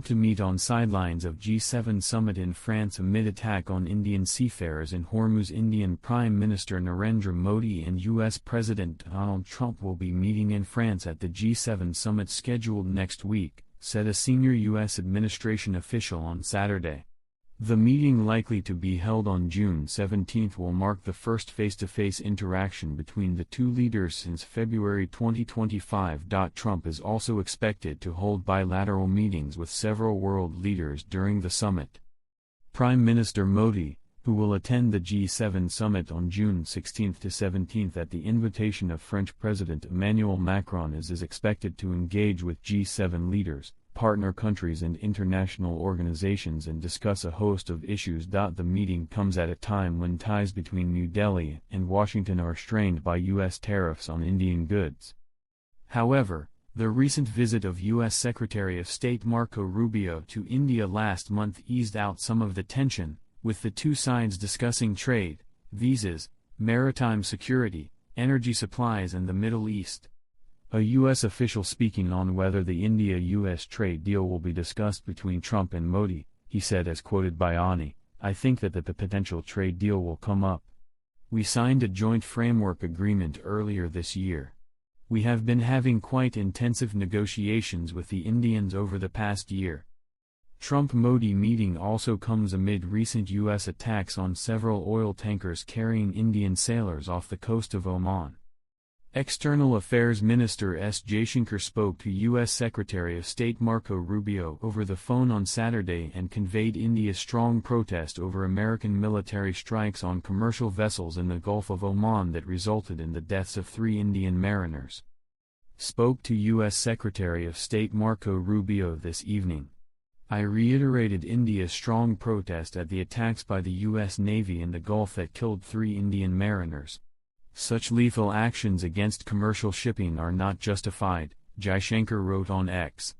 Trump to meet on sidelines of G7 summit in France amid attack on Indian seafarers in Hormuz. Indian Prime Minister Narendra Modi and U.S. President Donald Trump will be meeting in France at the G7 summit scheduled next week, said a senior U.S. administration official on Saturday. The meeting, likely to be held on June 17, will mark the first face-to-face interaction between the two leaders since February 2025. Trump is also expected to hold bilateral meetings with several world leaders during the summit. Prime Minister Modi, who will attend the G7 summit on June 16 to 17 at the invitation of French President Emmanuel Macron, is expected to engage with G7 leaders, partner countries and international organizations and discuss a host of issues. The meeting comes at a time when ties between New Delhi and Washington are strained by U.S. tariffs on Indian goods. However, the recent visit of U.S. Secretary of State Marco Rubio to India last month eased out some of the tension, with the two sides discussing trade, visas, maritime security, energy supplies and the Middle East. A U.S. official speaking on whether the India-U.S. trade deal will be discussed between Trump and Modi, he said, as quoted by ANI, "I think that the potential trade deal will come up. We signed a joint framework agreement earlier this year. We have been having quite intensive negotiations with the Indians over the past year." Trump-Modi meeting also comes amid recent U.S. attacks on several oil tankers carrying Indian sailors off the coast of Oman. External Affairs Minister S. Jaishankar spoke to U.S. Secretary of State Marco Rubio over the phone on Saturday and conveyed India's strong protest over American military strikes on commercial vessels in the Gulf of Oman that resulted in the deaths of 3 Indian mariners. Spoke to U.S. Secretary of State Marco Rubio this evening. "I reiterated India's strong protest at the attacks by the U.S. Navy in the Gulf that killed 3 Indian mariners. Such lethal actions against commercial shipping are not justified," Jaishankar wrote on X.